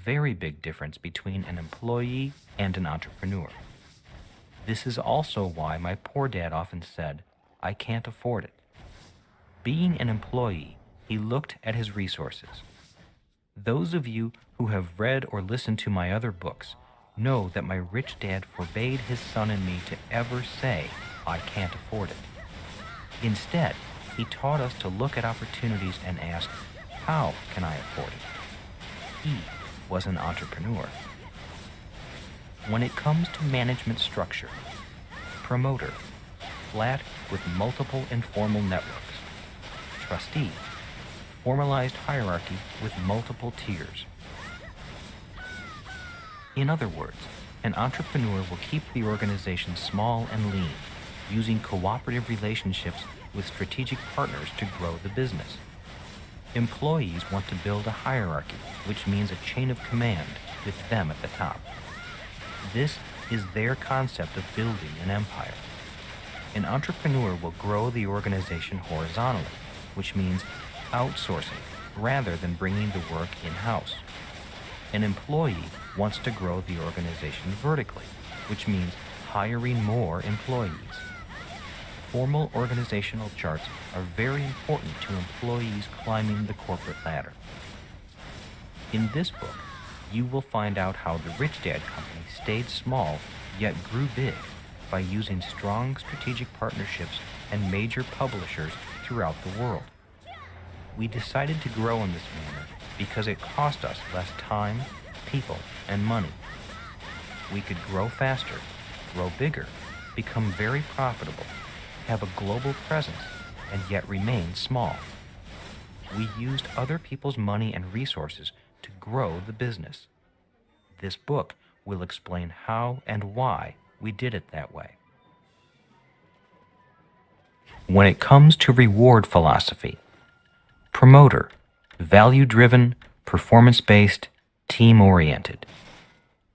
very big difference between an employee and an entrepreneur. This is also why my poor dad often said, "I can't afford it." Being an employee, he looked at his resources. Those of you who have read or listened to my other books know that my rich dad forbade his son and me to ever say, "I can't afford it." Instead, he taught us to look at opportunities and ask, "How can I afford it?" He was an entrepreneur. When it comes to management structure, promoter, flat with multiple informal networks; trustee, formalized hierarchy with multiple tiers. In other words, an entrepreneur will keep the organization small and lean, using cooperative relationships with strategic partners to grow the business. Employees want to build a hierarchy, which means a chain of command with them at the top. This is their concept of building an empire. An entrepreneur will grow the organization horizontally, which means outsourcing rather than bringing the work in-house. An employee wants to grow the organization vertically, which means hiring more employees. Formal organizational charts are very important to employees climbing the corporate ladder. In this book, you will find out how the Rich Dad Company stayed small yet grew big by using strong strategic partnerships and major publishers throughout the world. We decided to grow in this manner because it cost us less time, people, and money. We could grow faster, grow bigger, become very profitable, have a global presence, and yet remain small. We used other people's money and resources to grow the business. This book will explain how and why we did it that way. When it comes to reward philosophy, promoter, value-driven, performance-based, team-oriented.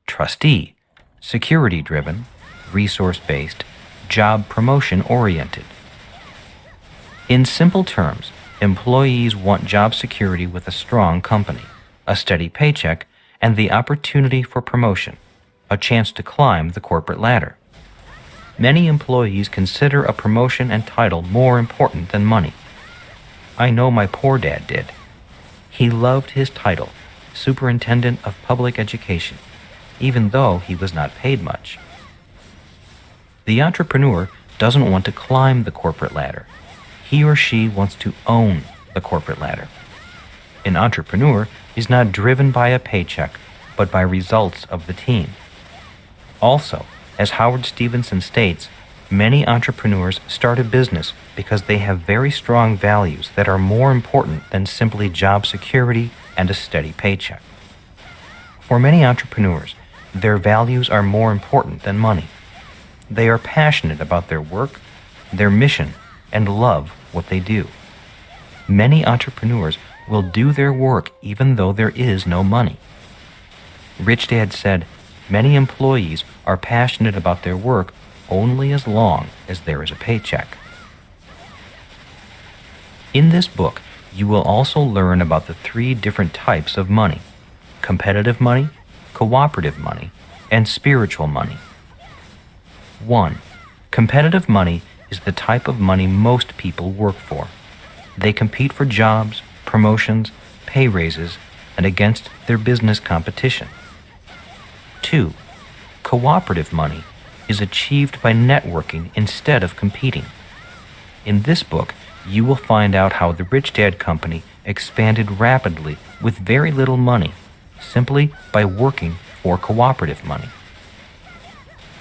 Trustee, security-driven, resource-based, job promotion-oriented. In simple terms, employees want job security with a strong company, a steady paycheck, and the opportunity for promotion, a chance to climb the corporate ladder. Many employees consider a promotion and title more important than money. I know my poor dad did. He loved his title, Superintendent of Public Education, even though he was not paid much. The entrepreneur doesn't want to climb the corporate ladder. He or she wants to own the corporate ladder. An entrepreneur is not driven by a paycheck, but by results of the team. Also, as Howard Stevenson states, many entrepreneurs start a business because they have very strong values that are more important than simply job security and a steady paycheck. For many entrepreneurs, their values are more important than money. They are passionate about their work, their mission, and love what they do. Many entrepreneurs will do their work even though there is no money. Rich Dad said, "Many employees are passionate about their work only as long as there is a paycheck." In this book, you will also learn about the 3 different types of money: competitive money, cooperative money, and spiritual money. 1. Competitive money is the type of money most people work for. They compete for jobs, promotions, pay raises, and against their business competition. 2. Cooperative money is achieved by networking instead of competing. In this book, you will find out how the Rich Dad Company expanded rapidly with very little money, simply by working for cooperative money.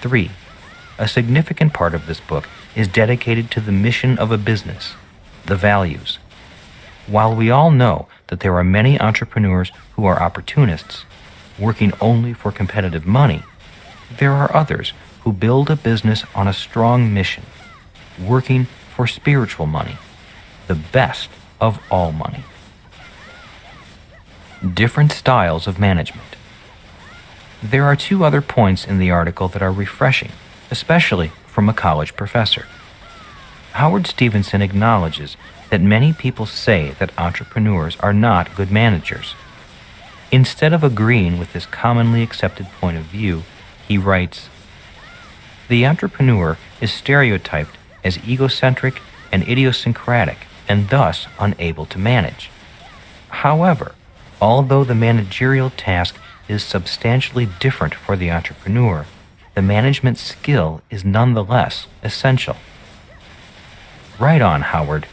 3. A significant part of this book is dedicated to the mission of a business, the values. While we all know that there are many entrepreneurs who are opportunists, working only for competitive money, there are others who build a business on a strong mission, working for spiritual money, the best of all money. Different styles of management. There are 2 other points in the article that are refreshing, especially from a college professor. Howard Stevenson acknowledges that many people say that entrepreneurs are not good managers. Instead of agreeing with this commonly accepted point of view, he writes, "The entrepreneur is stereotyped as egocentric and idiosyncratic and thus unable to manage. However, although the managerial task is substantially different for the entrepreneur, the management skill is nonetheless essential." Right on, Howard.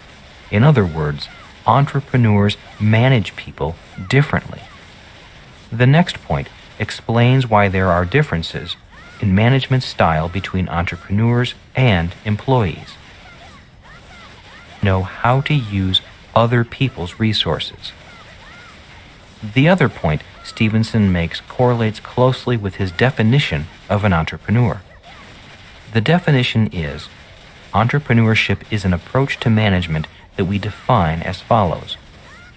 In other words, entrepreneurs manage people differently. The next point explains why there are differences in management style between entrepreneurs and employees. Know how to use other people's resources. The other point Stevenson makes correlates closely with his definition of an entrepreneur. The definition is, entrepreneurship is an approach to management that we define as follows: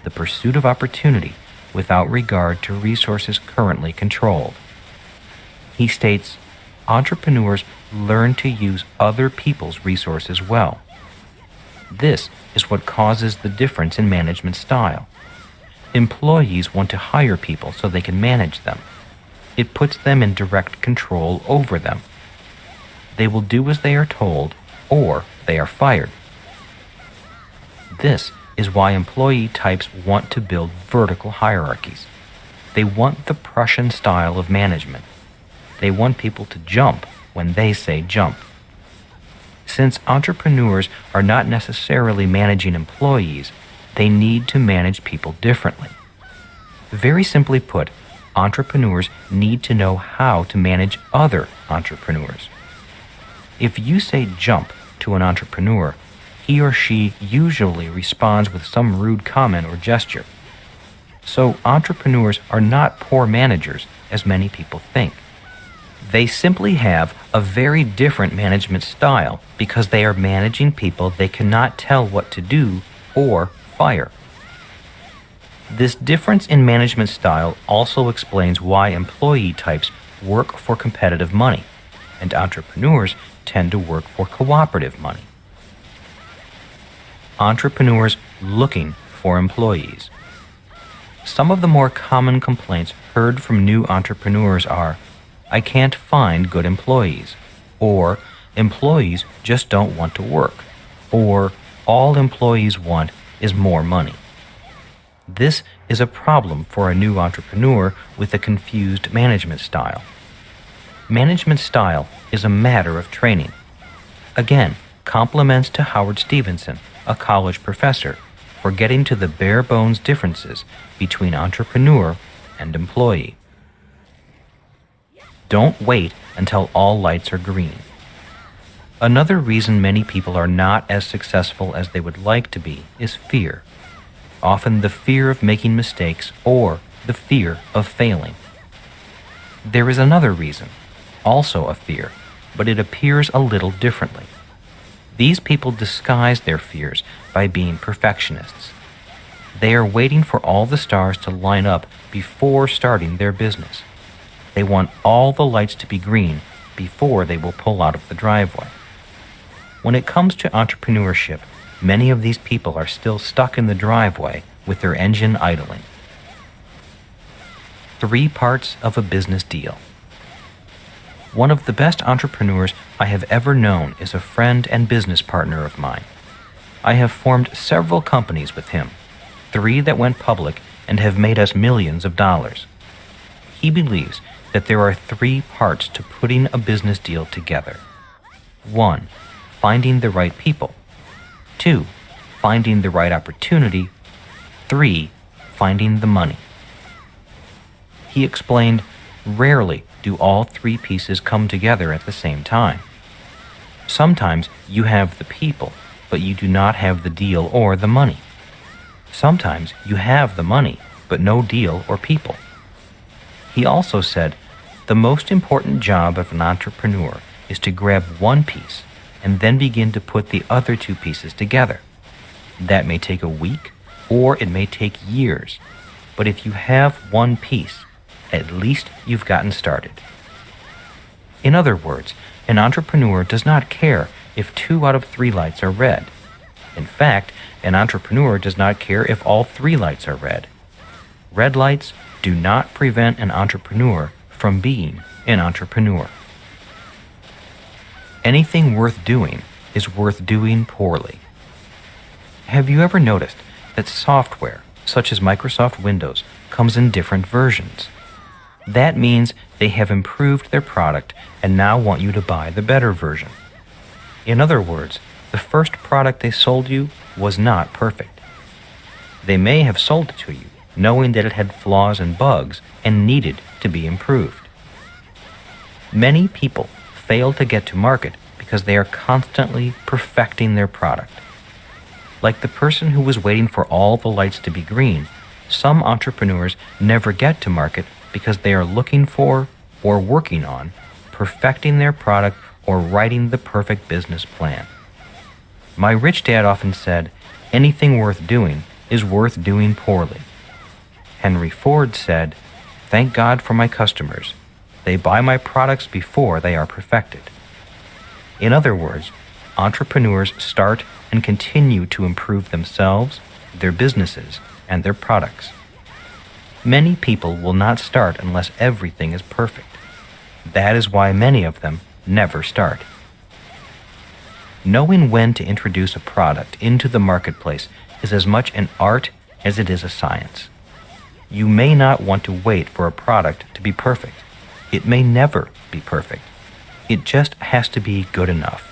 the pursuit of opportunity without regard to resources currently controlled. He states, entrepreneurs learn to use other people's resources well. This is what causes the difference in management style. Employees want to hire people so they can manage them. It puts them in direct control over them. They will do as they are told, or they are fired. This is why employee types want to build vertical hierarchies. They want the Prussian style of management. They want people to jump when they say jump. Since entrepreneurs are not necessarily managing employees, they need to manage people differently. Very simply put, entrepreneurs need to know how to manage other entrepreneurs. If you say jump to an entrepreneur, he or she usually responds with some rude comment or gesture. So entrepreneurs are not poor managers, as many people think. They simply have a very different management style because they are managing people they cannot tell what to do or fire. This difference in management style also explains why employee types work for competitive money, and entrepreneurs tend to work for cooperative money. Entrepreneurs looking for employees. Some of the more common complaints heard from new entrepreneurs are, "I can't find good employees," or "employees just don't want to work," or "all employees want is more money." This is a problem for a new entrepreneur with a confused management style. Management style is a matter of training. Again, compliments to Howard Stevenson, a college professor, for getting to the bare bones differences between entrepreneur and employee. Don't wait until all lights are green. Another reason many people are not as successful as they would like to be is fear. Often the fear of making mistakes or the fear of failing. There is another reason, also a fear, but it appears a little differently. These people disguise their fears by being perfectionists. They are waiting for all the stars to line up before starting their business. They want all the lights to be green before they will pull out of the driveway. When it comes to entrepreneurship, many of these people are still stuck in the driveway with their engine idling. 3 parts of a business deal. One of the best entrepreneurs I have ever known is a friend and business partner of mine. I have formed several companies with him, 3 that went public and have made us millions of dollars. He believes that there are 3 parts to putting a business deal together. 1. Finding the right people. 2. Finding the right opportunity. 3. Finding the money. He explained, rarely do all 3 pieces come together at the same time. Sometimes you have the people, but you do not have the deal or the money. Sometimes you have the money, but no deal or people. He also said, the most important job of an entrepreneur is to grab one piece and then begin to put the other 2 pieces together. That may take a week, or it may take years, but if you have one piece, at least you've gotten started. In other words, an entrepreneur does not care if 2 out of 3 lights are red. In fact, an entrepreneur does not care if all 3 lights are red. Red lights do not prevent an entrepreneur from being an entrepreneur. Anything worth doing is worth doing poorly. Have you ever noticed that software, such as Microsoft Windows, comes in different versions? That means they have improved their product and now want you to buy the better version. In other words, the first product they sold you was not perfect. They may have sold it to you knowing that it had flaws and bugs and needed to be improved. Many people fail to get to market because they are constantly perfecting their product. Like the person who was waiting for all the lights to be green, some entrepreneurs never get to market because they are looking for or working on perfecting their product or writing the perfect business plan. My rich dad often said, "Anything worth doing is worth doing poorly." Henry Ford said, "Thank God for my customers. They buy my products before they are perfected." In other words, entrepreneurs start and continue to improve themselves, their businesses, and their products. Many people will not start unless everything is perfect. That is why many of them never start. Knowing when to introduce a product into the marketplace is as much an art as it is a science. You may not want to wait for a product to be perfect. It may never be perfect. It just has to be good enough.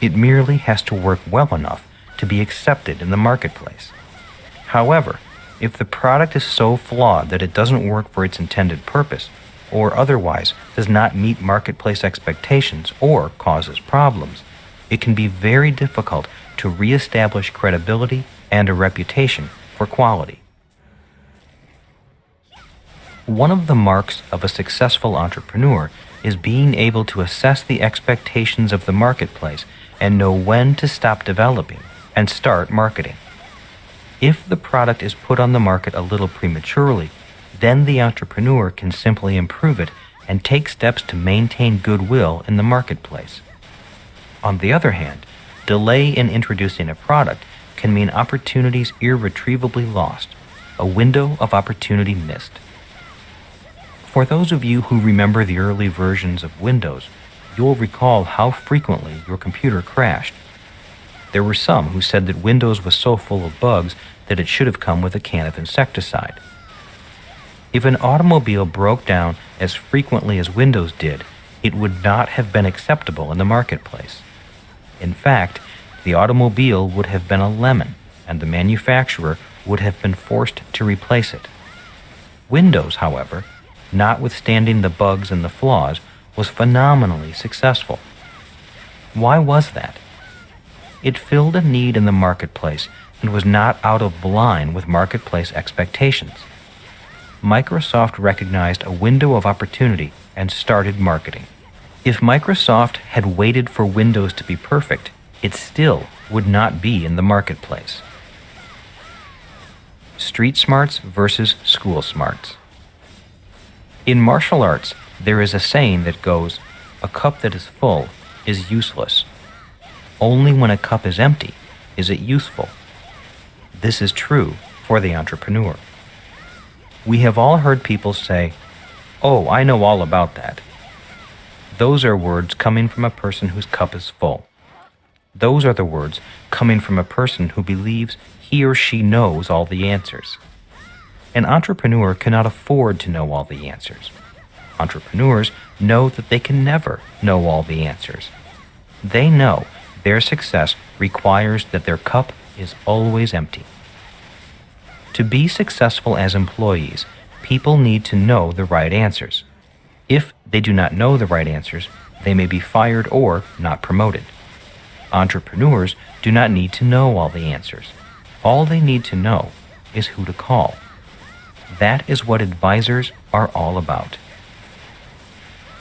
It merely has to work well enough to be accepted in the marketplace. However, if the product is so flawed that it doesn't work for its intended purpose, or otherwise does not meet marketplace expectations or causes problems, it can be very difficult to reestablish credibility and a reputation for quality. One of the marks of a successful entrepreneur is being able to assess the expectations of the marketplace and know when to stop developing and start marketing. If the product is put on the market a little prematurely, then the entrepreneur can simply improve it and take steps to maintain goodwill in the marketplace. On the other hand, delay in introducing a product can mean opportunities irretrievably lost, a window of opportunity missed. For those of you who remember the early versions of Windows, you'll recall how frequently your computer crashed. There were some who said that Windows was so full of bugs that it should have come with a can of insecticide. If an automobile broke down as frequently as Windows did, it would not have been acceptable in the marketplace. In fact, the automobile would have been a lemon, and the manufacturer would have been forced to replace it. Windows, however, notwithstanding the bugs and the flaws, was phenomenally successful. Why was that? It filled a need in the marketplace and was not out of line with marketplace expectations. Microsoft recognized a window of opportunity and started marketing. If Microsoft had waited for Windows to be perfect, it still would not be in the marketplace. Street smarts versus school smarts. In martial arts, there is a saying that goes, "A cup that is full is useless. Only when a cup is empty is it useful." This is true for the entrepreneur. We have all heard people say, "Oh, I know all about that." Those are words coming from a person whose cup is full. Those are the words coming from a person who believes he or she knows all the answers. An entrepreneur cannot afford to know all the answers. Entrepreneurs know that they can never know all the answers. They know their success requires that their cup is always empty. To be successful as employees, people need to know the right answers. If they do not know the right answers, they may be fired or not promoted. Entrepreneurs do not need to know all the answers. All they need to know is who to call. That is what advisors are all about.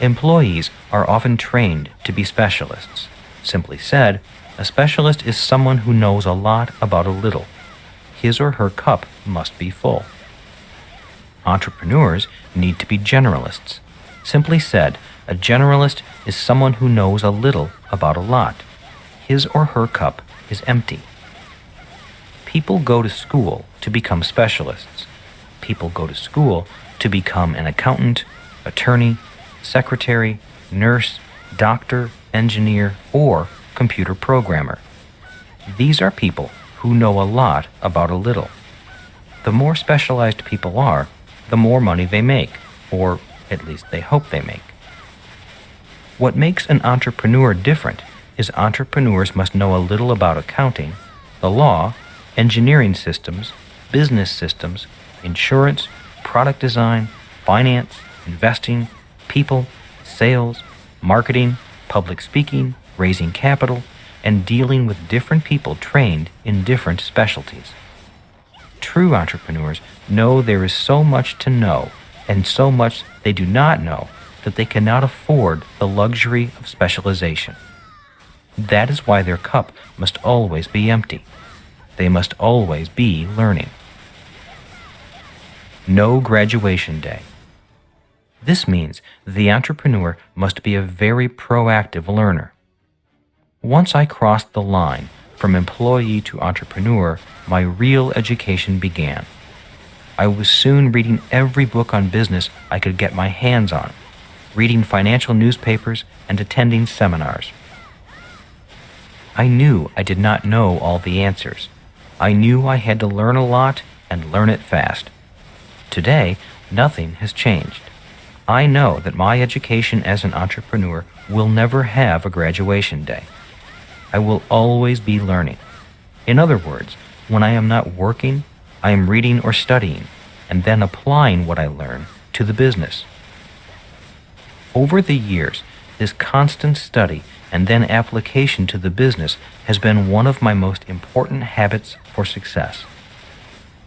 Employees are often trained to be specialists. Simply said, a specialist is someone who knows a lot about a little. His or her cup must be full. Entrepreneurs need to be generalists. Simply said, a generalist is someone who knows a little about a lot. His or her cup is empty. People go to school to become specialists. people go to school to become an accountant, attorney, secretary, nurse, doctor, engineer, or computer programmer. These are people who know a lot about a little. The more specialized people are, the more money they make, or at least they hope they make. What makes an entrepreneur different is entrepreneurs must know a little about accounting, the law, engineering systems, business systems, insurance, product design, finance, investing, people, sales, marketing, public speaking, raising capital, and dealing with different people trained in different specialties. True entrepreneurs know there is so much to know and so much they do not know that they cannot afford the luxury of specialization. That is why their cup must always be empty. They must always be learning. No graduation day. This means the entrepreneur must be a very proactive learner. Once I crossed the line from employee to entrepreneur, my real education began. I was soon reading every book on business I could get my hands on, reading financial newspapers, and attending seminars. I knew I did not know all the answers. I knew I had to learn a lot and learn it fast. Today, nothing has changed. I know that my education as an entrepreneur will never have a graduation day. I will always be learning. In other words, when I am not working, I am reading or studying, and then applying what I learn to the business. Over the years, this constant study and then application to the business has been one of my most important habits for success.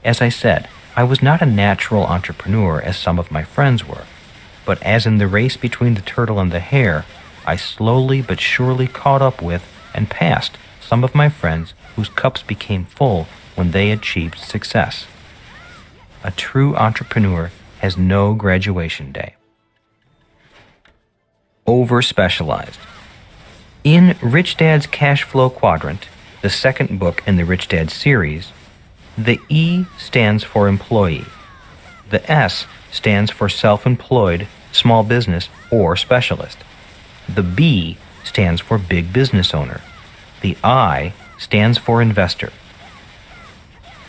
As I said, I was not a natural entrepreneur as some of my friends were, but as in the race between the turtle and the hare, I slowly but surely caught up with and passed some of my friends whose cups became full when they achieved success. A true entrepreneur has no graduation day. Over-specialized. In Rich Dad's Cash Flow Quadrant, the second book in the Rich Dad series, the E stands for employee. The S stands for self-employed, small business, or specialist. The B stands for big business owner. The I stands for investor.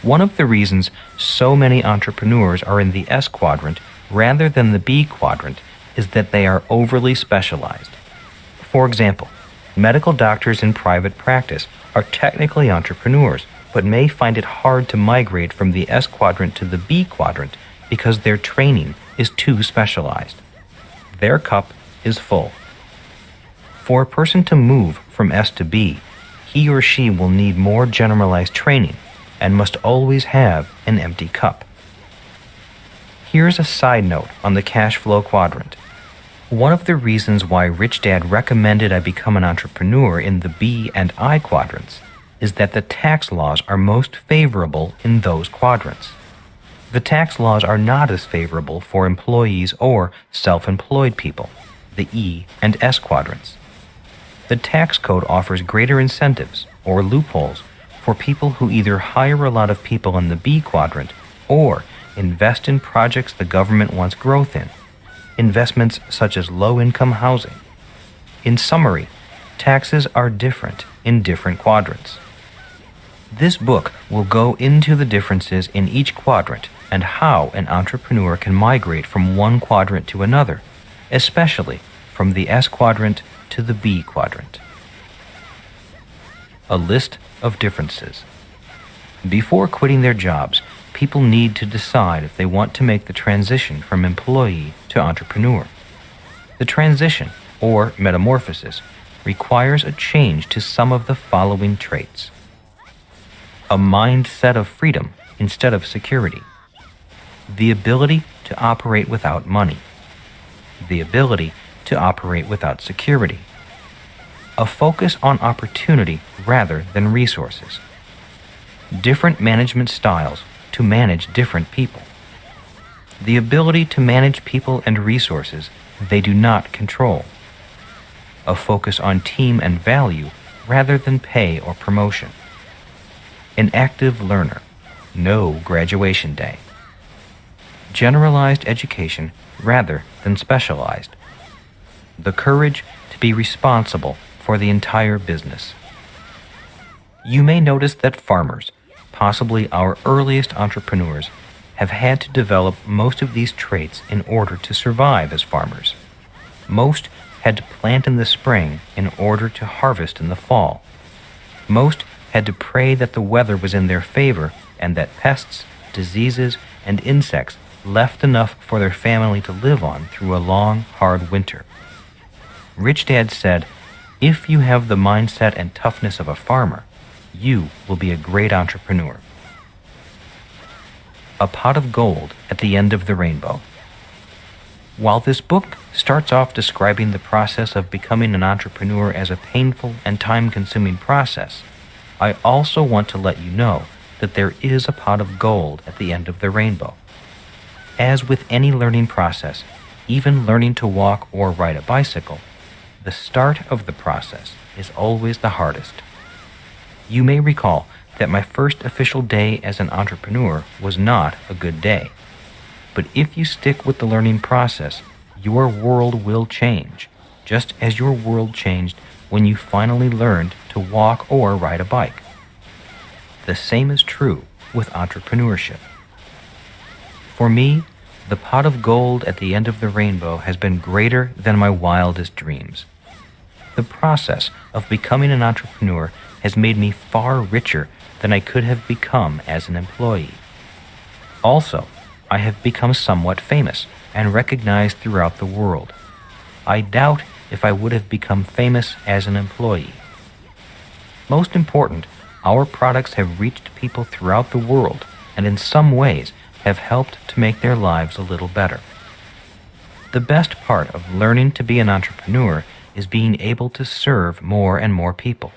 One of the reasons so many entrepreneurs are in the S quadrant rather than the B quadrant is that they are overly specialized. For example, medical doctors in private practice are technically entrepreneurs, but may find it hard to migrate from the S quadrant to the B quadrant because their training is too specialized. Their cup is full. For a person to move from S to B, he or she will need more generalized training and must always have an empty cup. Here's a side note on the cash flow quadrant. One of the reasons why Rich Dad recommended I become an entrepreneur in the B and I quadrants is that the tax laws are most favorable in those quadrants. The tax laws are not as favorable for employees or self-employed people, the E and S quadrants. The tax code offers greater incentives, or loopholes, for people who either hire a lot of people in the B quadrant or invest in projects the government wants growth in, investments such as low-income housing. In summary, taxes are different in different quadrants. This book will go into the differences in each quadrant and how an entrepreneur can migrate from one quadrant to another, especially from the S quadrant to the B quadrant. A list of differences. Before quitting their jobs, people need to decide if they want to make the transition from employee to entrepreneur. The transition, or metamorphosis, requires a change to some of the following traits. A mindset of freedom instead of security. The ability to operate without money. The ability to operate without security. A focus on opportunity rather than resources. Different management styles to manage different people. The ability to manage people and resources they do not control. A focus on team and value rather than pay or promotion. An active learner. No graduation day. generalized education rather than specialized. The courage to be responsible for the entire business. You may notice that farmers, possibly our earliest entrepreneurs, have had to develop most of these traits in order to survive as farmers. Most had to plant in the spring in order to harvest in the fall. Most had to pray that the weather was in their favor and that pests, diseases, and insects left enough for their family to live on through a long, hard winter. Rich Dad said, "If you have the mindset and toughness of a farmer, you will be a great entrepreneur." A pot of gold at the end of the rainbow. While this book starts off describing the process of becoming an entrepreneur as a painful and time-consuming process, I also want to let you know that there is a pot of gold at the end of the rainbow. As with any learning process, even learning to walk or ride a bicycle, the start of the process is always the hardest. You may recall that my first official day as an entrepreneur was not a good day. But if you stick with the learning process, your world will change, just as your world changed when you finally learned to walk or ride a bike. The same is true with entrepreneurship. For me, the pot of gold at the end of the rainbow has been greater than my wildest dreams. The process of becoming an entrepreneur has made me far richer than I could have become as an employee. Also, I have become somewhat famous and recognized throughout the world. I doubt if I would have become famous as an employee. Most important, our products have reached people throughout the world and in some ways have helped to make their lives a little better. The best part of learning to be an entrepreneur is being able to serve more and more people.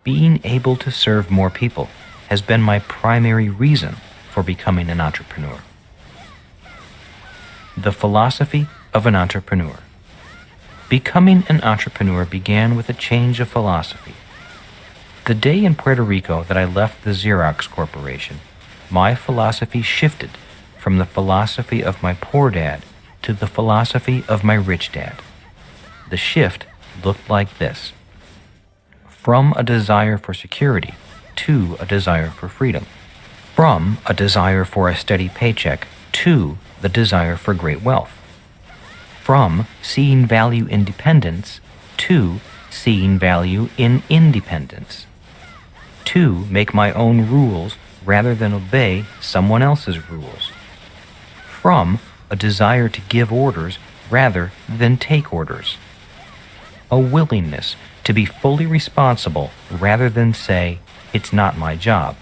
Being able to serve more people has been my primary reason for becoming an entrepreneur. The philosophy of an entrepreneur. Becoming an entrepreneur began with a change of philosophy. The day in Puerto Rico that I left the Xerox Corporation, my philosophy shifted from the philosophy of my poor dad to the philosophy of my rich dad. The shift looked like this: from a desire for security to a desire for freedom, from a desire for a steady paycheck to the desire for great wealth, from seeing value in dependence to seeing value in independence, to make my own rules rather than obey someone else's rules, from a desire to give orders rather than take orders, a willingness to be fully responsible rather than say, "It's not my job,"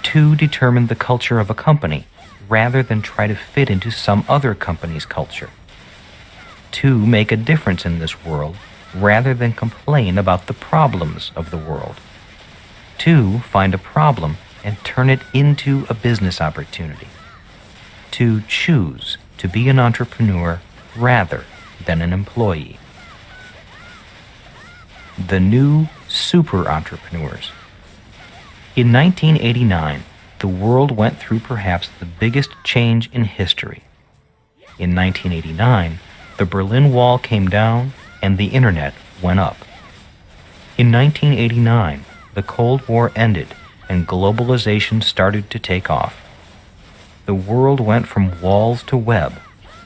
to determine the culture of a company rather than try to fit into some other company's culture, to make a difference in this world rather than complain about the problems of the world, to find a problem and turn it into a business opportunity, to choose to be an entrepreneur rather than an employee. The new super entrepreneurs. In 1989, the world went through perhaps the biggest change in history. In 1989, the Berlin Wall came down and the internet went up. In 1989, the Cold War ended and globalization started to take off. The world went from walls to web,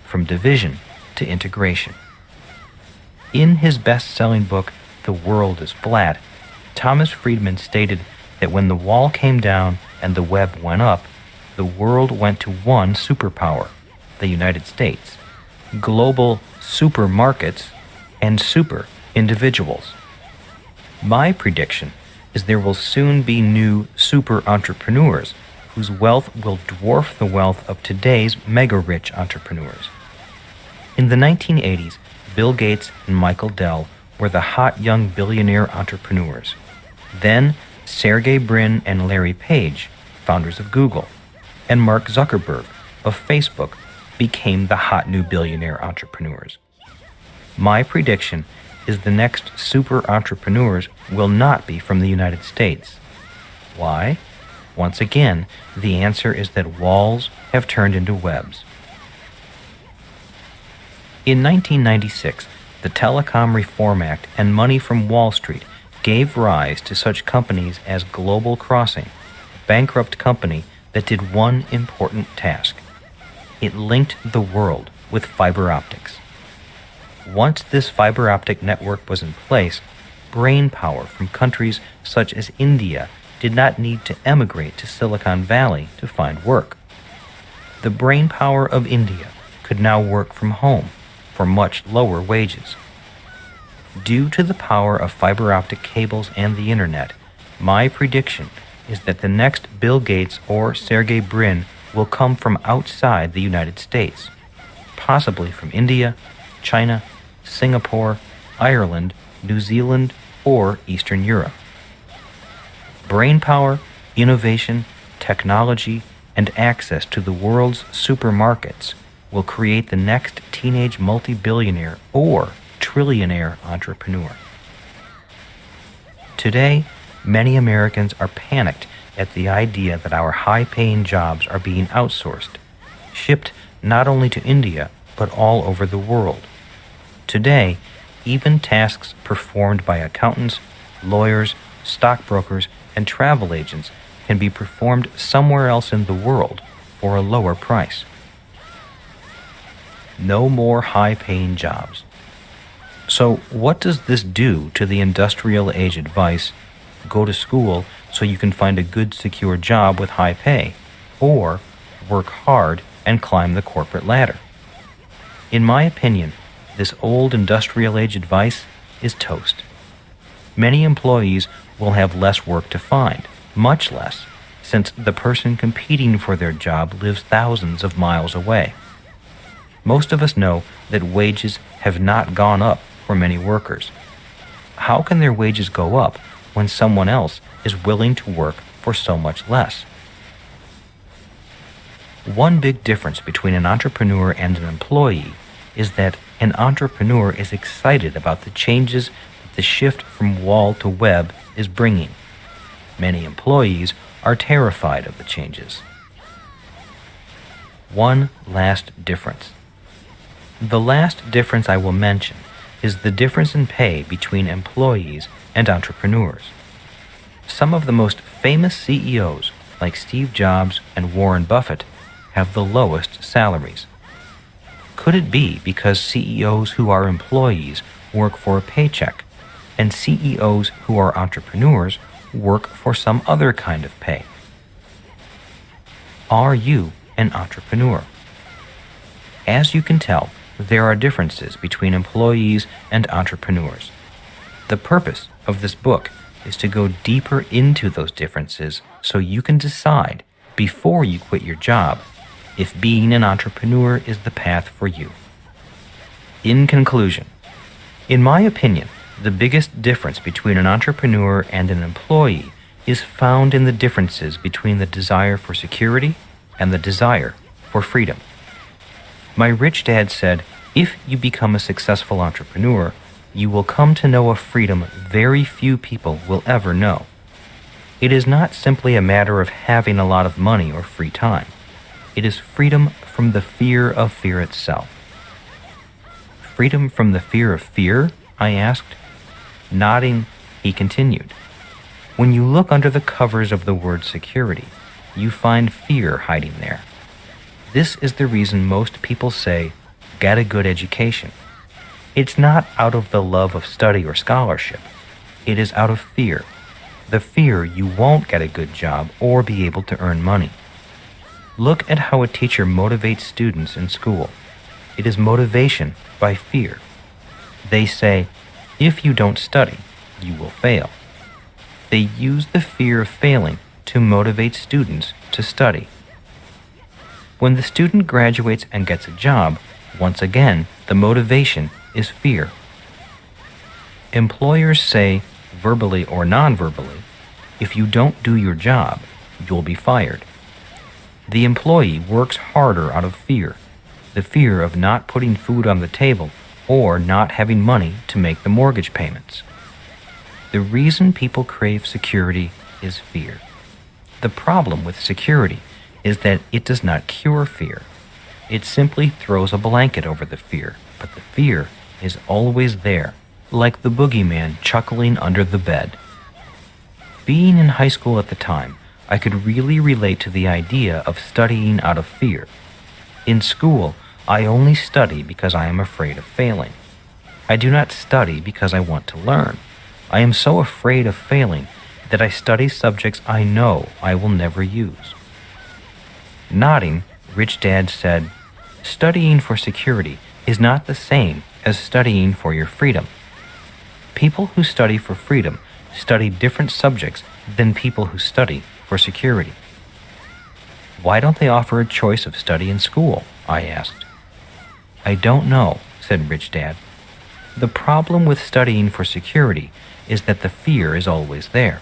from division to integration. In his best-selling book, The World is Flat, Thomas Friedman stated that when the wall came down and the web went up, the world went to one superpower, the United States, global supermarkets, and super individuals. My prediction is there will soon be new super entrepreneurs whose wealth will dwarf the wealth of today's mega-rich entrepreneurs. In the 1980s, Bill Gates and Michael Dell were the hot young billionaire entrepreneurs. Then, Sergey Brin and Larry Page, founders of Google, and Mark Zuckerberg of Facebook became the hot new billionaire entrepreneurs. My prediction is the next super entrepreneurs will not be from the United States. Why? Once again, the answer is that walls, have turned into webs. In 1996, the Telecom Reform Act and money from Wall Street gave rise to such companies as Global Crossing, a bankrupt company that did one important task. It linked the world with fiber optics. Once this fiber optic network was in place, brain power from countries such as India did not need to emigrate to Silicon Valley to find work. The brain power of India could now work from home for much lower wages. Due to the power of fiber optic cables and the internet, my prediction is that the next Bill Gates or Sergey Brin will come from outside the United States, possibly from India, China, Singapore, Ireland, New Zealand, or Eastern Europe. Brainpower, innovation, technology, and access to the world's supermarkets will create the next teenage multi-billionaire or trillionaire entrepreneur. Today, many Americans are panicked at the idea that our high-paying jobs are being outsourced, shipped not only to India, but all over the world. Today, even tasks performed by accountants, lawyers, stockbrokers, and travel agents can be performed somewhere else in the world for a lower price. No more high-paying jobs. So what does this do to the industrial age advice, go to school so you can find a good secure job with high pay, or work hard and climb the corporate ladder? In my opinion, this old industrial age advice is toast. Many employees will have less work to find, much less, since the person competing for their job lives thousands of miles away. Most of us know that wages have not gone up for many workers. How can their wages go up when someone else is willing to work for so much less? One big difference between an entrepreneur and an employee is that an entrepreneur is excited about the changes that the shift from wall to web is bringing. Many employees are terrified of the changes. One last difference. The last difference I will mention is the difference in pay between employees and entrepreneurs. Some of the most famous CEOs, like Steve Jobs and Warren Buffett, have the lowest salaries. Could it be because CEOs who are employees work for a paycheck, and CEOs who are entrepreneurs work for some other kind of pay? Are you an entrepreneur? As you can tell, there are differences between employees and entrepreneurs. The purpose of this book is to go deeper into those differences so you can decide, before you quit your job, if being an entrepreneur is the path for you. In conclusion, in my opinion, the biggest difference between an entrepreneur and an employee is found in the differences between the desire for security and the desire for freedom. My rich dad said, if you become a successful entrepreneur, you will come to know a freedom very few people will ever know. It is not simply a matter of having a lot of money or free time. It is freedom from the fear of fear itself. Freedom from the fear of fear? I asked. Nodding, he continued. When you look under the covers of the word security, you find fear hiding there. This is the reason most people say, get a good education. It's not out of the love of study or scholarship. It is out of fear. The fear you won't get a good job or be able to earn money. Look at how a teacher motivates students in school. It is motivation by fear. They say, if you don't study, you will fail. They use the fear of failing to motivate students to study. When the student graduates and gets a job, once again, the motivation is fear. Employers say, verbally or non-verbally, if you don't do your job, you'll be fired. The employee works harder out of fear, the fear of not putting food on the table or not having money to make the mortgage payments. The reason people crave security is fear. The problem with security is that it does not cure fear. It simply throws a blanket over the fear, but the fear is always there, like the boogeyman chuckling under the bed. Being in high school at the time, I could really relate to the idea of studying out of fear. In school, I only study because I am afraid of failing. I do not study because I want to learn. I am so afraid of failing that I study subjects I know I will never use. Nodding, Rich Dad said, "Studying for security is not the same as studying for your freedom. People who study for freedom study different subjects than people who study for security." "Why don't they offer a choice of study in school?" I asked. "I don't know," said Rich Dad. "The problem with studying for security is that the fear is always there.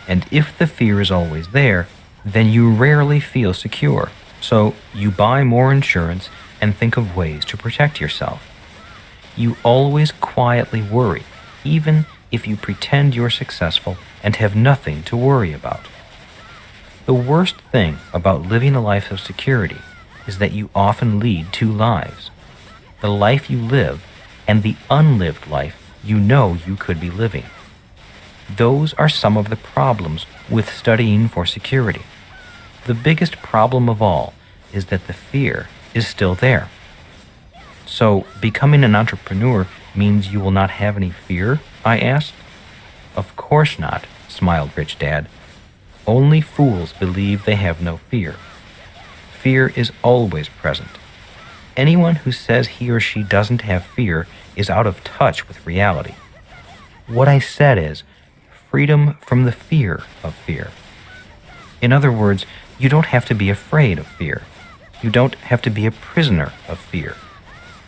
And if the fear is always there, then you rarely feel secure. So you buy more insurance and think of ways to protect yourself. You always quietly worry, even if you pretend you're successful and have nothing to worry about. The worst thing about living a life of security is that you often lead two lives. The life you live and the unlived life you know you could be living. Those are some of the problems with studying for security. The biggest problem of all is that the fear is still there." "So, becoming an entrepreneur means you will not have any fear?" I asked. "Of course not," smiled Rich Dad. "Only fools believe they have no fear. Fear is always present. Anyone who says he or she doesn't have fear is out of touch with reality. What I said is, freedom from the fear of fear. In other words, you don't have to be afraid of fear. You don't have to be a prisoner of fear.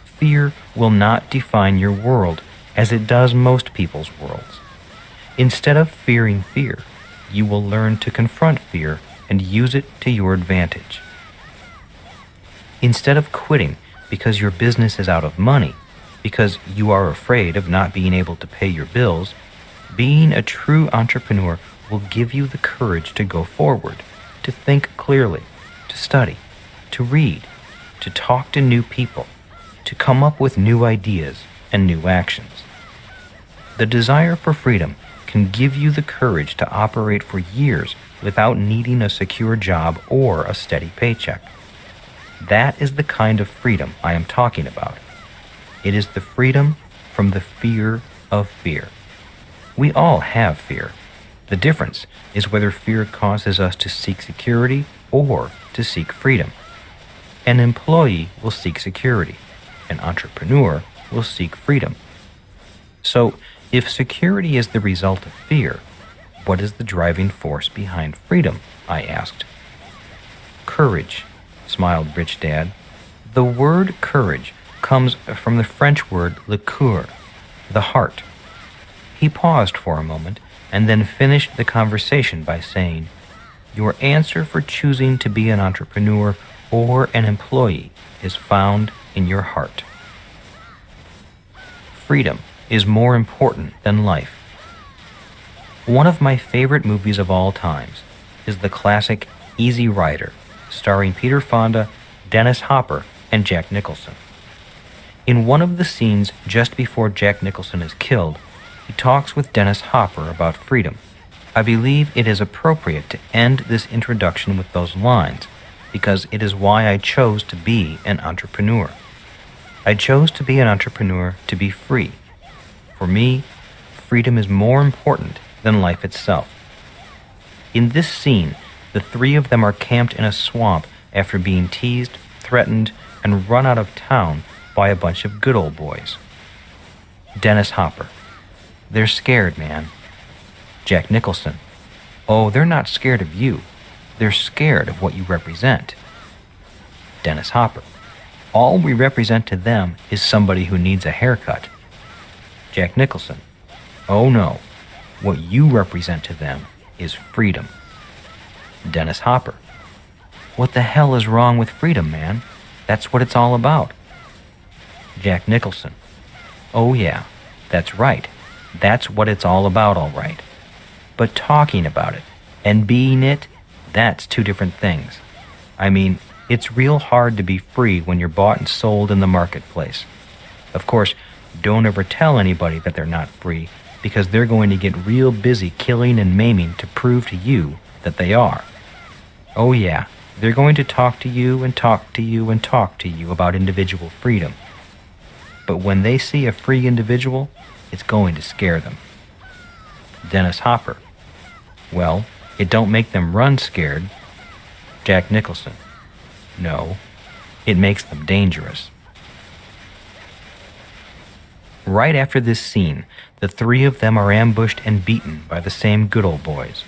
Fear will not define your world as it does most people's worlds. Instead of fearing fear, you will learn to confront fear and use it to your advantage. Instead of quitting because your business is out of money, because you are afraid of not being able to pay your bills, being a true entrepreneur will give you the courage to go forward, to think clearly, to study, to read, to talk to new people, to come up with new ideas and new actions. The desire for freedom can give you the courage to operate for years without needing a secure job or a steady paycheck. That is the kind of freedom I am talking about. It is the freedom from the fear of fear. We all have fear. The difference is whether fear causes us to seek security or to seek freedom. An employee will seek security. An entrepreneur will seek freedom. So, if security is the result of fear, what is the driving force behind freedom? I asked. Courage, smiled Rich Dad. The word courage comes from the French word le cœur, the heart. He paused for a moment and then finished the conversation by saying, "Your answer for choosing to be an entrepreneur or an employee is found in your heart." Freedom is more important than life. One of my favorite movies of all times is the classic Easy Rider, starring Peter Fonda, Dennis Hopper, and Jack Nicholson. In one of the scenes just before Jack Nicholson is killed, he talks with Dennis Hopper about freedom. I believe it is appropriate to end this introduction with those lines, because it is why I chose to be an entrepreneur. I chose to be an entrepreneur to be free. For me, freedom is more important than life itself. In this scene, the three of them are camped in a swamp after being teased, threatened, and run out of town by a bunch of good old boys. Dennis Hopper: "They're scared, man." Jack Nicholson: "Oh, they're not scared of you. They're scared of what you represent." Dennis Hopper: "All we represent to them is somebody who needs a haircut." Jack Nicholson: "Oh no, what you represent to them is freedom." Dennis Hopper: "What the hell is wrong with freedom, man? That's what it's all about." Jack Nicholson: "Oh yeah, that's right. That's what it's all about, all right. But talking about it and being it, that's two different things. I mean, it's real hard to be free when you're bought and sold in the marketplace. Of course, don't ever tell anybody that they're not free, because they're going to get real busy killing and maiming to prove to you that they are. Oh yeah, they're going to talk to you and talk to you and talk to you about individual freedom. But when they see a free individual, it's going to scare them. Dennis Hopper. Well, it don't make them run scared. Jack Nicholson. No, it makes them dangerous. Right after this scene, the three of them are ambushed and beaten by the same good old boys.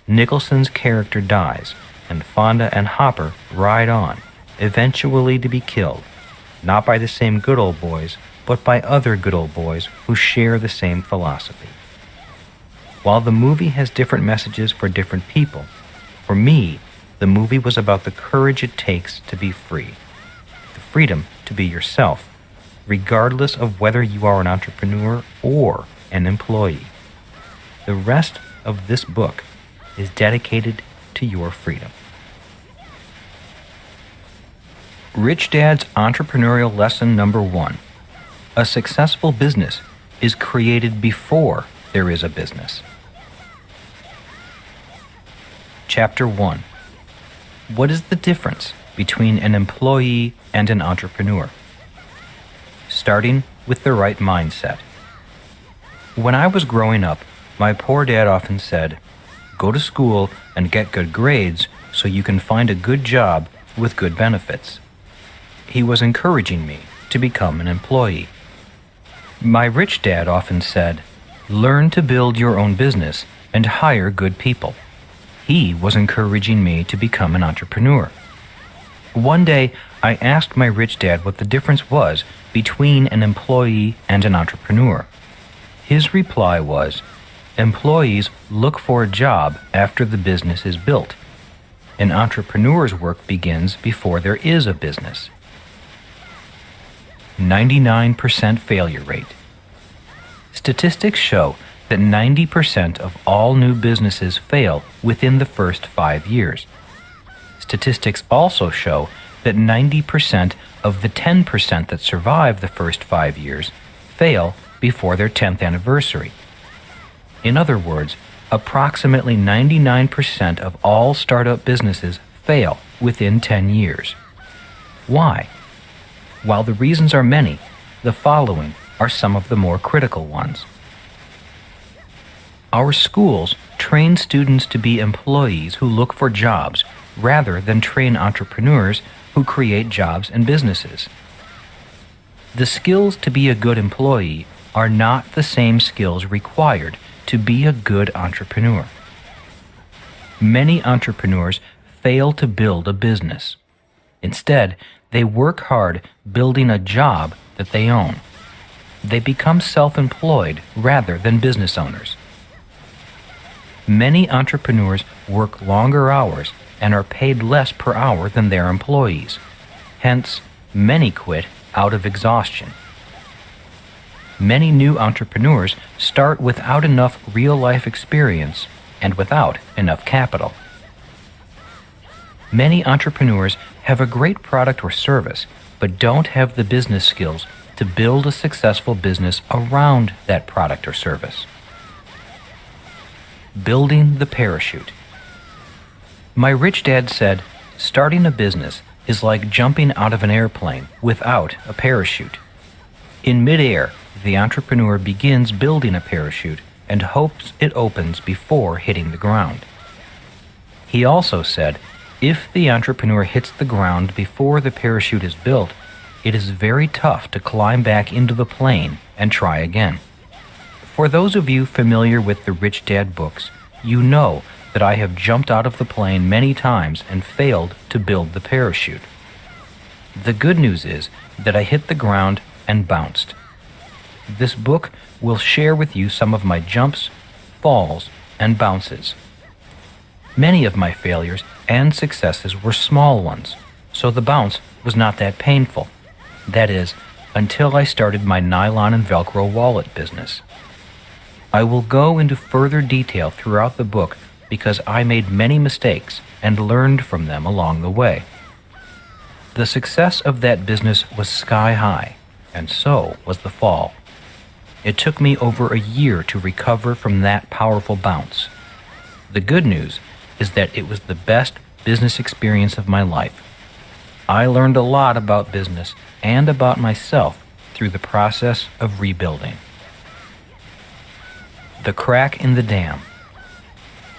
Nicholson's character dies, and Fonda and Hopper ride on, eventually to be killed, not by the same good old boys, but by other good old boys who share the same philosophy. While the movie has different messages for different people, for me, the movie was about the courage it takes to be free, the freedom to be yourself, regardless of whether you are an entrepreneur or an employee. The rest of this book is dedicated to your freedom. Rich Dad's Entrepreneurial Lesson Number 1. A successful business is created before there is a business. Chapter 1. What is the difference between an employee and an entrepreneur? Starting with the right mindset. When I was growing up, my poor dad often said, "Go to school and get good grades so you can find a good job with good benefits." He was encouraging me to become an employee. My rich dad often said, "Learn to build your own business and hire good people." He was encouraging me to become an entrepreneur. One day, I asked my rich dad what the difference was between an employee and an entrepreneur. His reply was, "Employees look for a job after the business is built. An entrepreneur's work begins before there is a business." 99% failure rate. Statistics show that 90% of all new businesses fail within the first 5 years. Statistics also show that 90% of the 10% that survive the first 5 years fail before their 10th anniversary. In other words, approximately 99% of all startup businesses fail within 10 years. Why? While the reasons are many, the following are some of the more critical ones. Our schools train students to be employees who look for jobs rather than train entrepreneurs who create jobs and businesses. The skills to be a good employee are not the same skills required to be a good entrepreneur. Many entrepreneurs fail to build a business. Instead, they work hard building a job that they own. They become self-employed rather than business owners. Many entrepreneurs work longer hours and are paid less per hour than their employees. Hence, many quit out of exhaustion. Many new entrepreneurs start without enough real-life experience and without enough capital. Many entrepreneurs have a great product or service, but don't have the business skills to build a successful business around that product or service. Building the parachute. My rich dad said, starting a business is like jumping out of an airplane without a parachute. In midair, the entrepreneur begins building a parachute and hopes it opens before hitting the ground. He also said, if the entrepreneur hits the ground before the parachute is built, it is very tough to climb back into the plane and try again. For those of you familiar with the Rich Dad books, you know that I have jumped out of the plane many times and failed to build the parachute. The good news is that I hit the ground and bounced. This book will share with you some of my jumps, falls, and bounces. Many of my failures and successes were small ones, so the bounce was not that painful. That is, until I started my nylon and Velcro wallet business. I will go into further detail throughout the book because I made many mistakes and learned from them along the way. The success of that business was sky high, and so was the fall. It took me over a year to recover from that powerful bounce. The good news is that it was the best business experience of my life. I learned a lot about business and about myself through the process of rebuilding. The crack in the dam.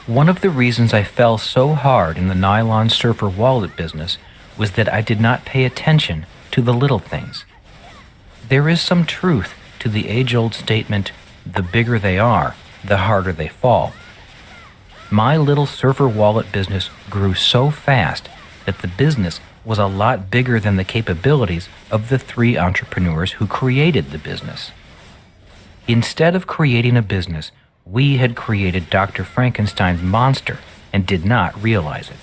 One of the reasons I fell so hard in the nylon surfer wallet business was that I did not pay attention to the little things. There is some truth to the age-old statement, the bigger they are, the harder they fall. My little surfer wallet business grew so fast that the business was a lot bigger than the capabilities of the 3 entrepreneurs who created the business. Instead of creating a business, we had created Dr. Frankenstein's monster and did not realize it.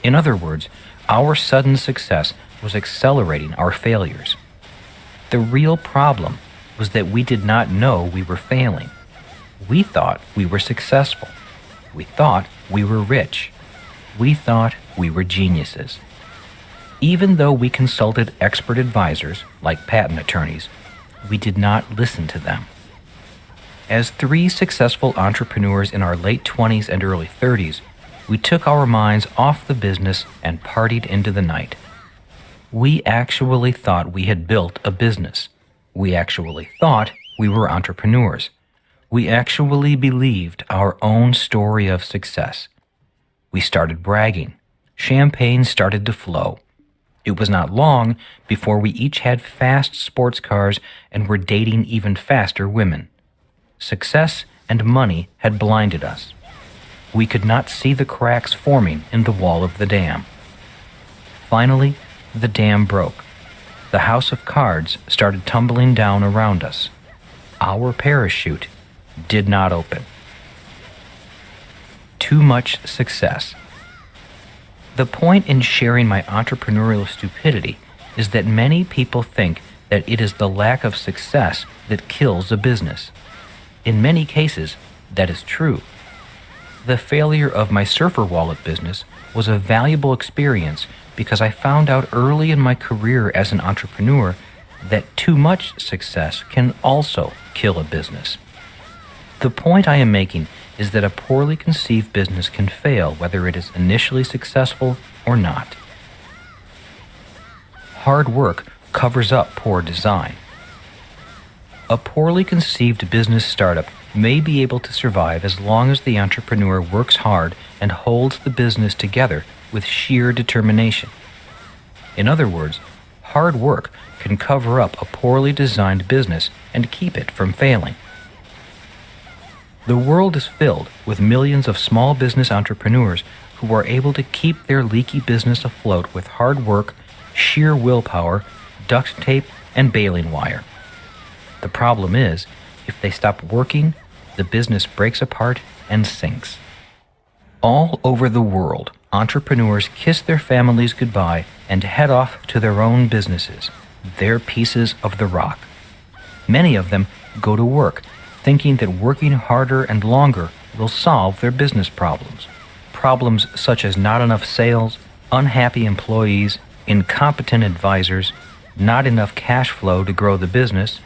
In other words, our sudden success was accelerating our failures. The real problem was that we did not know we were failing. We thought we were successful. We thought we were rich. We thought we were geniuses. Even though we consulted expert advisors, like patent attorneys, we did not listen to them. As 3 successful entrepreneurs in our late 20s and early 30s, we took our minds off the business and partied into the night. We actually thought we had built a business. We actually thought we were entrepreneurs. We actually believed our own story of success. We started bragging. Champagne started to flow. It was not long before we each had fast sports cars and were dating even faster women. Success and money had blinded us. We could not see the cracks forming in the wall of the dam. Finally, the dam broke. The house of cards started tumbling down around us. Our parachute did not open. Too much success. The point in sharing my entrepreneurial stupidity is that many people think that it is the lack of success that kills a business. In many cases, that is true. The failure of my surfer wallet business was a valuable experience because I found out early in my career as an entrepreneur that too much success can also kill a business. The point I am making is that a poorly conceived business can fail whether it is initially successful or not. Hard work covers up poor design. A poorly conceived business startup may be able to survive as long as the entrepreneur works hard and holds the business together with sheer determination. In other words, hard work can cover up a poorly designed business and keep it from failing. The world is filled with millions of small business entrepreneurs who are able to keep their leaky business afloat with hard work, sheer willpower, duct tape, and baling wire. The problem is, if they stop working, the business breaks apart and sinks. All over the world, entrepreneurs kiss their families goodbye and head off to their own businesses, their pieces of the rock. Many of them go to work, thinking that working harder and longer will solve their business problems. Problems such as not enough sales, unhappy employees, incompetent advisors, not enough cash flow to grow the business,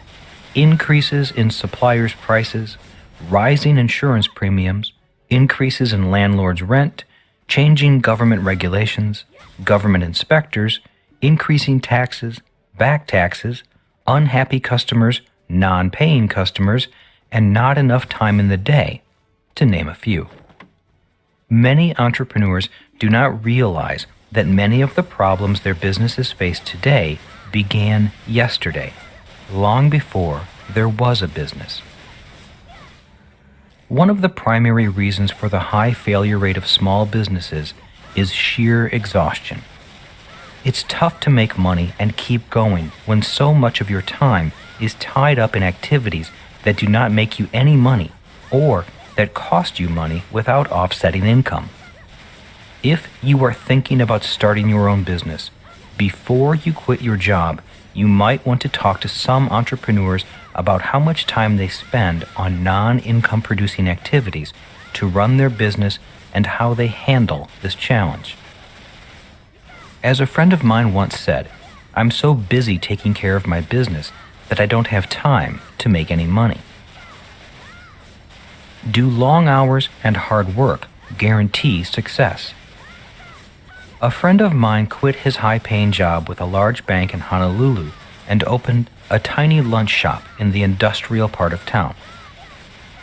increases in suppliers' prices, rising insurance premiums, increases in landlords' rent, changing government regulations, government inspectors, increasing taxes, back taxes, unhappy customers, non-paying customers, and not enough time in the day, to name a few. Many entrepreneurs do not realize that many of the problems their businesses face today began yesterday, long before there was a business. One of the primary reasons for the high failure rate of small businesses is sheer exhaustion. It's tough to make money and keep going when so much of your time is tied up in activities that do not make you any money or that cost you money without offsetting income. If you are thinking about starting your own business, before you quit your job, you might want to talk to some entrepreneurs about how much time they spend on non-income producing activities to run their business and how they handle this challenge. As a friend of mine once said, I'm so busy taking care of my business that I don't have time to make any money. Do long hours and hard work guarantee success? A friend of mine quit his high-paying job with a large bank in Honolulu and opened a tiny lunch shop in the industrial part of town.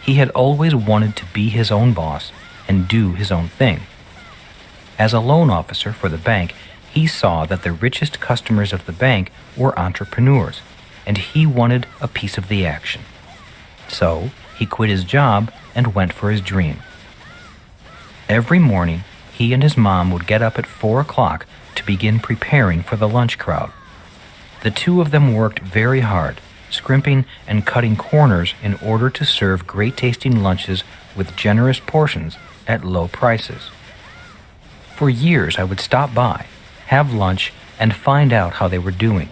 He had always wanted to be his own boss and do his own thing. As a loan officer for the bank, he saw that the richest customers of the bank were entrepreneurs, and he wanted a piece of the action. So he quit his job and went for his dream. Every morning, he and his mom would get up at 4 o'clock to begin preparing for the lunch crowd. The two of them worked very hard, scrimping and cutting corners in order to serve great-tasting lunches with generous portions at low prices. For years, I would stop by, have lunch, and find out how they were doing.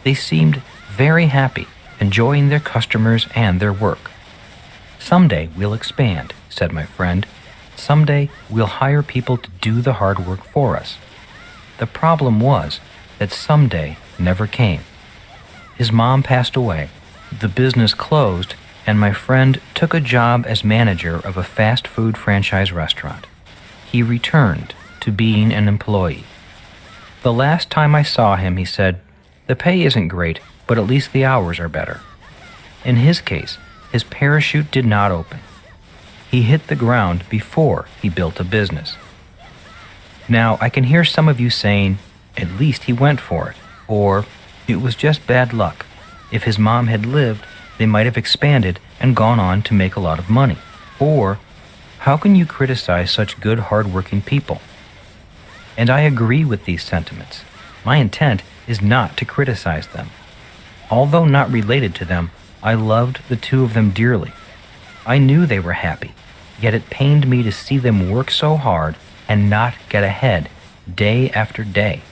They seemed very happy, enjoying their customers and their work. Someday we'll expand, said my friend. Someday we'll hire people to do the hard work for us. The problem was that someday never came. His mom passed away, the business closed, and my friend took a job as manager of a fast food franchise restaurant. He returned to being an employee. The last time I saw him, he said, "The pay isn't great, but at least the hours are better." In his case, his parachute did not open. He hit the ground before he built a business. Now, I can hear some of you saying, "At least he went for it," or "It was just bad luck. If his mom had lived, they might have expanded and gone on to make a lot of money," or "How can you criticize such good, hard-working people?" And I agree with these sentiments. My intent is not to criticize them. Although not related to them, I loved the two of them dearly. I knew they were happy, yet it pained me to see them work so hard and not get ahead day after day.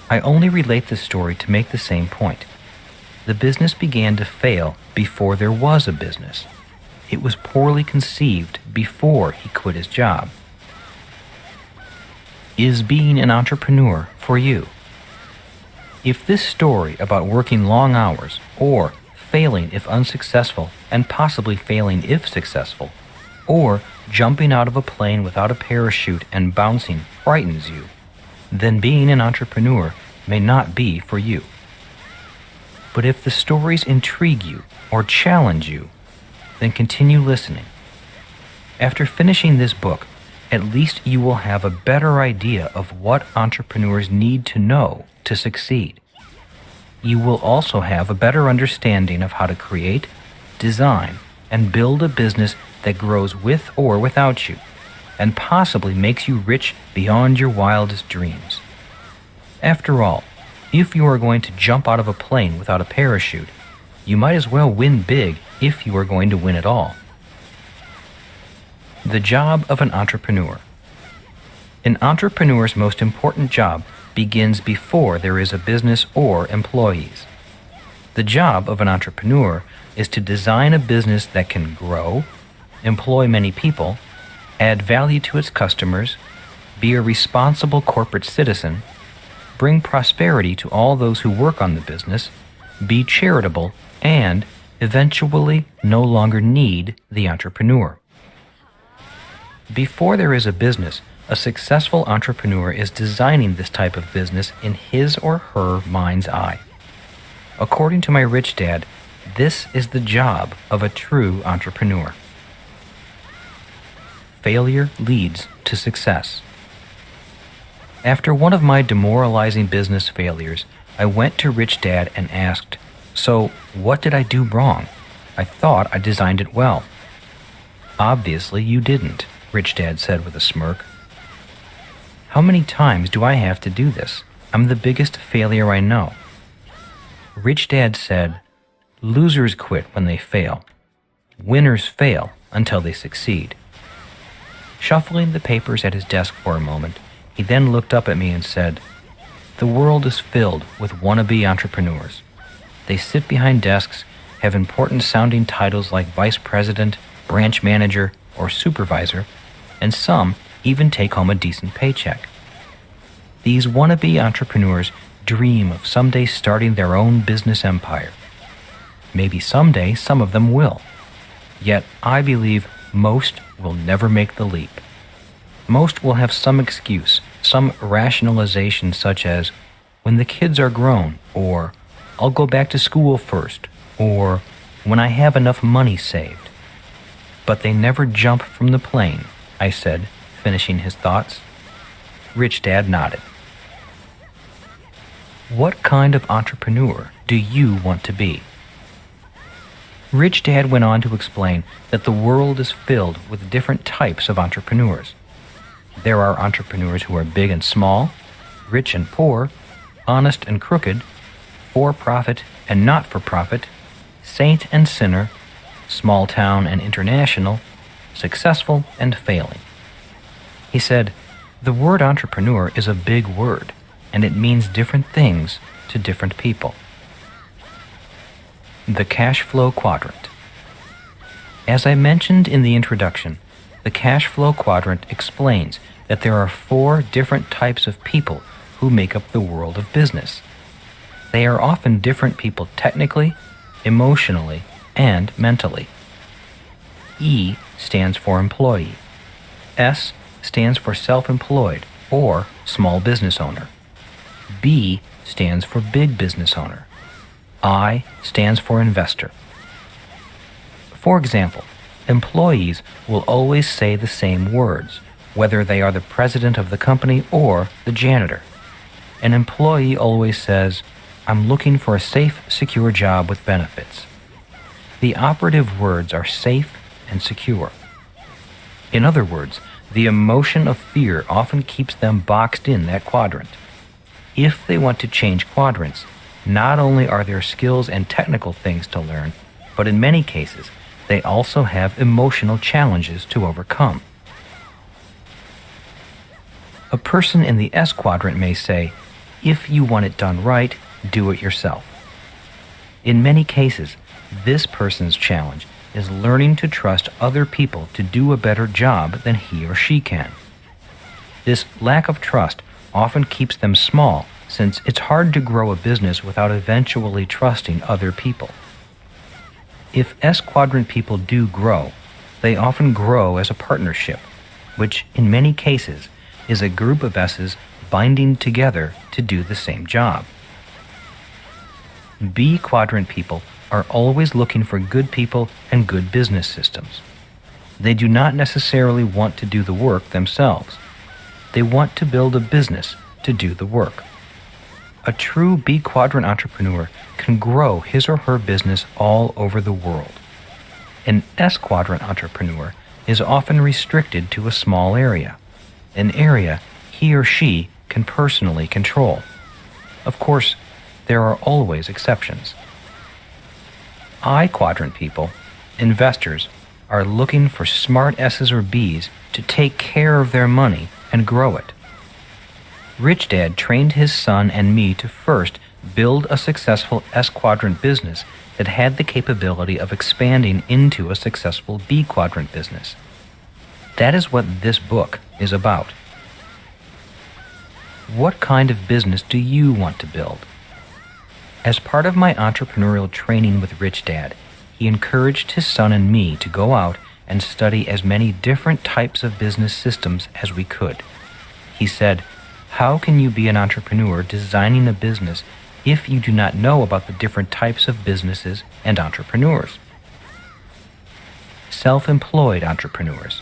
I only relate this story to make the same point. The business began to fail before there was a business. It was poorly conceived before he quit his job. Is being an entrepreneur for you? If this story about working long hours, or failing if unsuccessful and possibly failing if successful, or jumping out of a plane without a parachute and bouncing frightens you, then being an entrepreneur may not be for you. But if the stories intrigue you or challenge you, then continue listening. After finishing this book, at least you will have a better idea of what entrepreneurs need to know to succeed. You will also have a better understanding of how to create, design, and build a business that grows with or without you, and possibly makes you rich beyond your wildest dreams. After all, if you are going to jump out of a plane without a parachute, you might as well win big if you are going to win at all. The job of an entrepreneur. An entrepreneur's most important job begins before there is a business or employees. The job of an entrepreneur is to design a business that can grow, employ many people, add value to its customers, be a responsible corporate citizen, bring prosperity to all those who work on the business, be charitable, and eventually no longer need the entrepreneur. Before there is a business, a successful entrepreneur is designing this type of business in his or her mind's eye. According to my rich dad, this is the job of a true entrepreneur. Failure leads to success. After one of my demoralizing business failures, I went to Rich Dad and asked, "So, what did I do wrong? I thought I designed it well." "Obviously you didn't," Rich Dad said with a smirk. "How many times do I have to do this? I'm the biggest failure I know." Rich Dad said, "Losers quit when they fail. Winners fail until they succeed." Shuffling the papers at his desk for a moment, he then looked up at me and said, The world is filled with wannabe entrepreneurs. They sit behind desks, have important sounding titles like vice president, branch manager, or supervisor, and some even take home a decent paycheck. These wannabe entrepreneurs dream of someday starting their own business empire. Maybe someday some of them will. Yet I believe most will never make the leap. Most will have some excuse, some rationalization such as, when the kids are grown, or I'll go back to school first, or when I have enough money saved. But they never jump from the plane, I said, finishing his thoughts. Rich Dad nodded. What kind of entrepreneur do you want to be? Rich Dad went on to explain that the world is filled with different types of entrepreneurs. There are entrepreneurs who are big and small, rich and poor, honest and crooked, for-profit and not-for-profit, saint and sinner, small town and international, successful and failing. He said, the word entrepreneur is a big word, and it means different things to different people. The cash flow quadrant. As I mentioned in the introduction, the cash flow quadrant explains that there are 4 different types of people who make up the world of business. They are often different people technically, emotionally, and mentally. E stands for employee. S stands for self-employed or small business owner. B stands for big business owner. I stands for investor. For example, employees will always say the same words, whether they are the president of the company or the janitor. An employee always says, I'm looking for a safe, secure job with benefits. The operative words are safe and secure. In other words, the emotion of fear often keeps them boxed in that quadrant. If they want to change quadrants, not only are there skills and technical things to learn, but in many cases, they also have emotional challenges to overcome. A person in the S quadrant may say, if you want it done right, do it yourself. In many cases, this person's challenge is learning to trust other people to do a better job than he or she can. This lack of trust often keeps them small, since it's hard to grow a business without eventually trusting other people. If S quadrant people do grow, they often grow as a partnership, which in many cases is a group of S's binding together to do the same job. B quadrant people are always looking for good people and good business systems. They do not necessarily want to do the work themselves. They want to build a business to do the work. A true B quadrant entrepreneur can grow his or her business all over the world. An S quadrant entrepreneur is often restricted to a small area, an area he or she can personally control. Of course, there are always exceptions. I quadrant people, investors, are looking for smart S's or B's to take care of their money and grow it. Rich Dad trained his son and me to first build a successful S quadrant business that had the capability of expanding into a successful B quadrant business. That is what this book is about. What kind of business do you want to build? As part of my entrepreneurial training with Rich Dad, he encouraged his son and me to go out and study as many different types of business systems as we could. He said, how can you be an entrepreneur designing a business if you do not know about the different types of businesses and entrepreneurs? Self-employed entrepreneurs.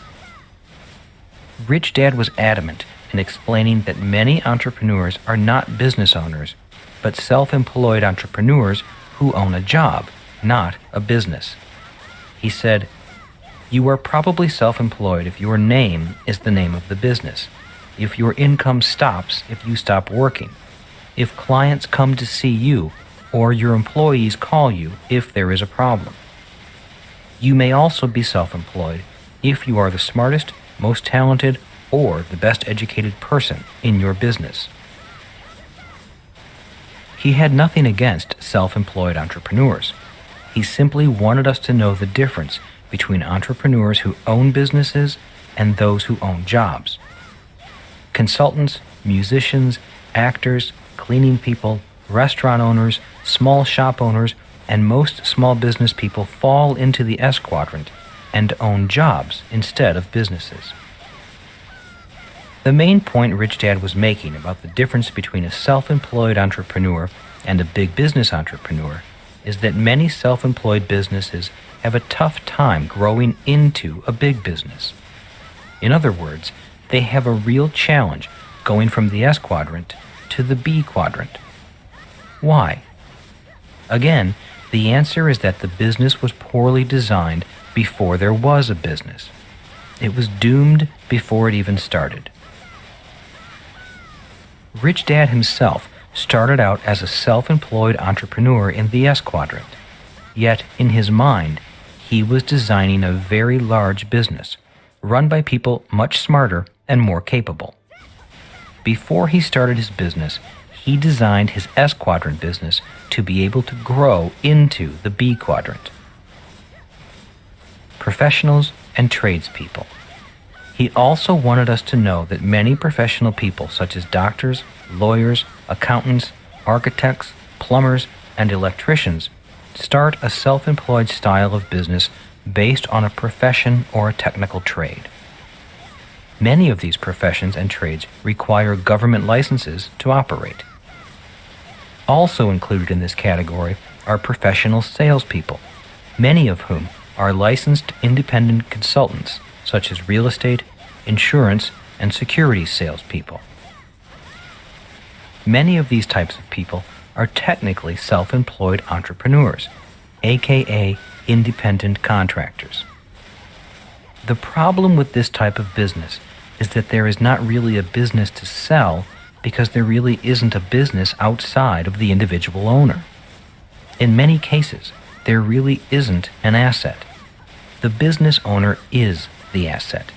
Rich Dad was adamant in explaining that many entrepreneurs are not business owners, but self-employed entrepreneurs who own a job, not a business. He said, you are probably self-employed if your name is the name of the business, if your income stops if you stop working, if clients come to see you, or your employees call you if there is a problem. You may also be self-employed if you are the smartest, most talented, or the best educated person in your business. He had nothing against self-employed entrepreneurs. He simply wanted us to know the difference between entrepreneurs who own businesses and those who own jobs. Consultants, musicians, actors, cleaning people, restaurant owners, small shop owners, and most small business people fall into the S quadrant and own jobs instead of businesses. The main point Rich Dad was making about the difference between a self-employed entrepreneur and a big business entrepreneur is that many self-employed businesses have a tough time growing into a big business. In other words, they have a real challenge going from the S quadrant to the B quadrant. Why? Again, the answer is that the business was poorly designed before there was a business. It was doomed before it even started. Rich Dad himself started out as a self-employed entrepreneur in the S quadrant. Yet, in his mind, he was designing a very large business, run by people much smarter and more capable. Before he started his business, he designed his S quadrant business to be able to grow into the B quadrant. Professionals and tradespeople. He also wanted us to know that many professional people, such as doctors, lawyers, accountants, architects, plumbers, and electricians, start a self-employed style of business based on a profession or a technical trade. Many of these professions and trades require government licenses to operate. Also included in this category are professional salespeople, many of whom are licensed independent consultants, such as real estate, insurance, and securities salespeople. Many of these types of people are technically self-employed entrepreneurs, aka independent contractors. The problem with this type of business is that there is not really a business to sell because there really isn't a business outside of the individual owner. In many cases, there really isn't an asset. The business owner is the asset.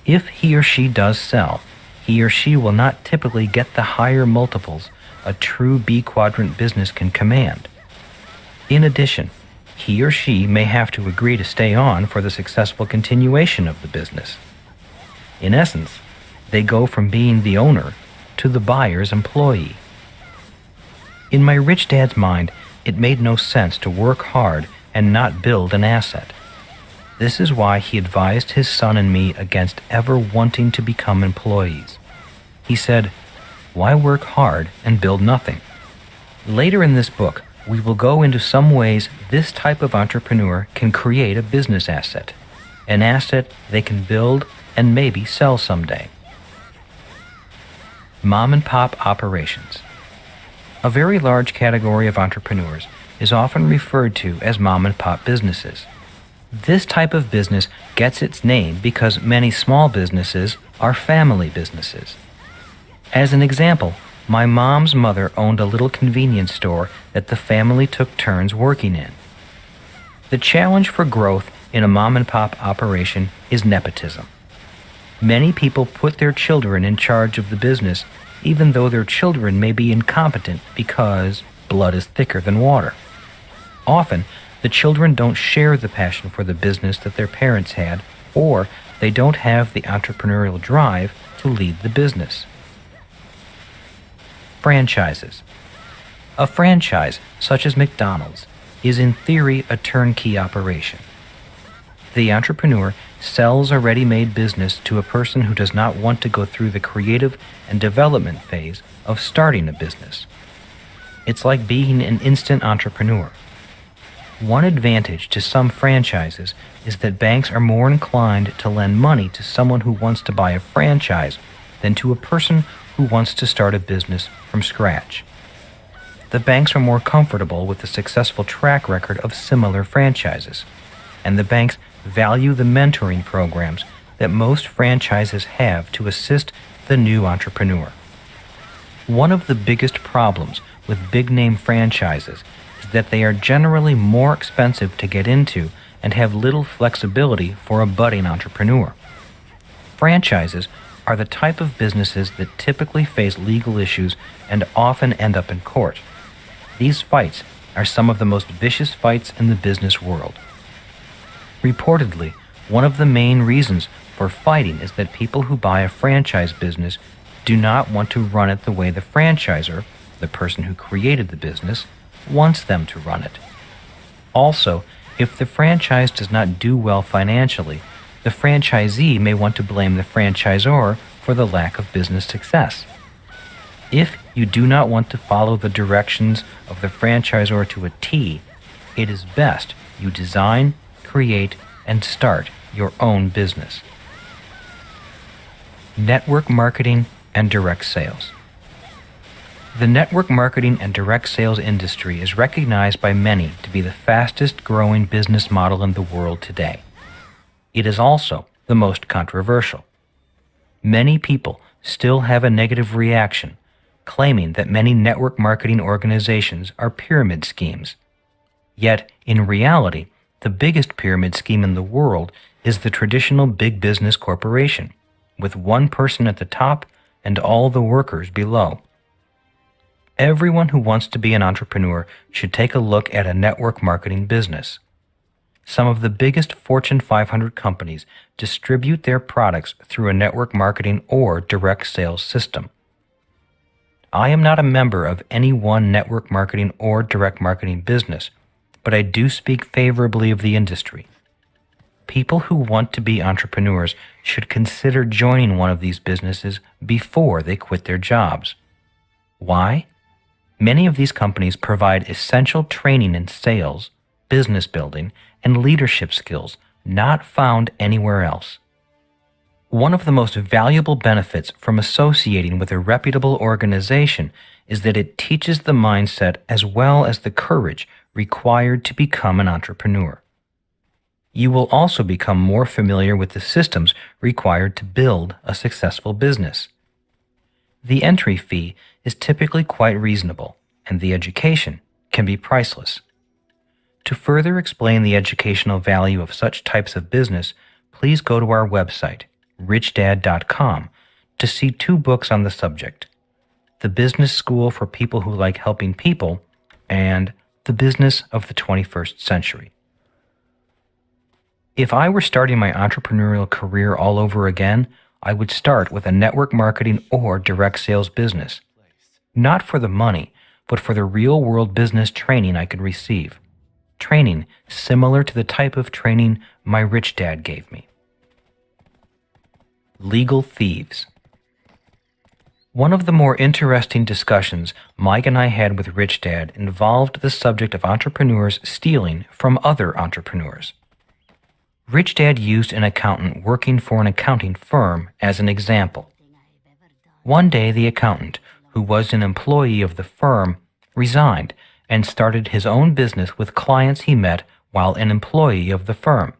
If he or she does sell, he or she will not typically get the higher multiples a true B quadrant business can command. In addition, he or she may have to agree to stay on for the successful continuation of the business. In essence, they go from being the owner to the buyer's employee. In my Rich Dad's mind, it made no sense to work hard and not build an asset. This is why he advised his son and me against ever wanting to become employees. He said, "Why work hard and build nothing?" Later in this book, we will go into some ways this type of entrepreneur can create a business asset, an asset they can build and maybe sell someday. Mom and pop operations. A very large category of entrepreneurs is often referred to as mom and pop businesses. This type of business gets its name because many small businesses are family businesses. As an example, my mom's mother owned a little convenience store that the family took turns working in. The challenge for growth in a mom and pop operation is nepotism. Many people put their children in charge of the business even though their children may be incompetent because blood is thicker than water. Often, the children don't share the passion for the business that their parents had, or they don't have the entrepreneurial drive to lead the business. Franchises. A franchise, such as McDonald's, is in theory a turnkey operation. The entrepreneur sells a ready-made business to a person who does not want to go through the creative and development phase of starting a business. It's like being an instant entrepreneur. One advantage to some franchises is that banks are more inclined to lend money to someone who wants to buy a franchise than to a person who wants to start a business from scratch. The banks are more comfortable with the successful track record of similar franchises, and the banks value the mentoring programs that most franchises have to assist the new entrepreneur. One of the biggest problems with big-name franchises is that they are generally more expensive to get into and have little flexibility for a budding entrepreneur. Franchises are the type of businesses that typically face legal issues and often end up in court, These fights are some of the most vicious fights in the business world. Reportedly, one of the main reasons for fighting is that people who buy a franchise business do not want to run it the way the franchisor, the person who created the business, wants them to run it. Also, if the franchise does not do well financially, the franchisee may want to blame the franchisor for the lack of business success. If you do not want to follow the directions of the franchisor to a T, it is best you design, create, and start your own business. Network marketing and direct sales. The network marketing and direct sales industry is recognized by many to be the fastest growing business model in the world today. It is also the most controversial. Many people still have a negative reaction, claiming that many network marketing organizations are pyramid schemes. Yet, in reality, the biggest pyramid scheme in the world is the traditional big business corporation, with one person at the top and all the workers below. Everyone who wants to be an entrepreneur should take a look at a network marketing business. Some of the biggest Fortune 500 companies distribute their products through a network marketing or direct sales system. I am not a member of any one network marketing or direct marketing business, but I do speak favorably of the industry. People who want to be entrepreneurs should consider joining one of these businesses before they quit their jobs. Why? Many of these companies provide essential training in sales, business building, and leadership skills not found anywhere else. One of the most valuable benefits from associating with a reputable organization is that it teaches the mindset as well as the courage required to become an entrepreneur. You will also become more familiar with the systems required to build a successful business. The entry fee is typically quite reasonable, and the education can be priceless. To further explain the educational value of such types of business, please go to our website, richdad.com, to see 2 books on the subject: The Business School for People Who Like Helping People and The Business of the 21st Century. If I were starting my entrepreneurial career all over again, I would start with a network marketing or direct sales business. Not for the money, but for the real-world business training I could receive. Training similar to the type of training my rich dad gave me. Legal thieves. One of the more interesting discussions Mike and I had with Rich Dad involved the subject of entrepreneurs stealing from other entrepreneurs. Rich Dad used an accountant working for an accounting firm as an example. One day the accountant, who was an employee of the firm, resigned and started his own business with clients he met while an employee of the firm.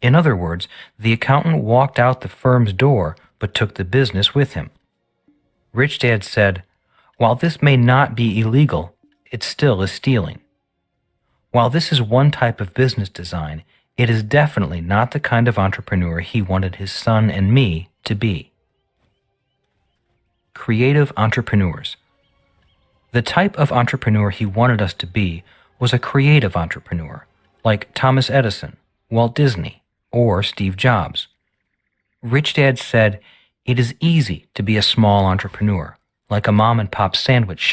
In other words, the accountant walked out the firm's door but took the business with him. Rich Dad said, "While this may not be illegal, it still is stealing." While this is one type of business design, it is definitely not the kind of entrepreneur he wanted his son and me to be. Creative entrepreneurs. The type of entrepreneur he wanted us to be was a creative entrepreneur, like Thomas Edison, Walt Disney, or Steve Jobs. Rich Dad said, "It is easy to be a small entrepreneur, like a mom-and-pop sandwich shop.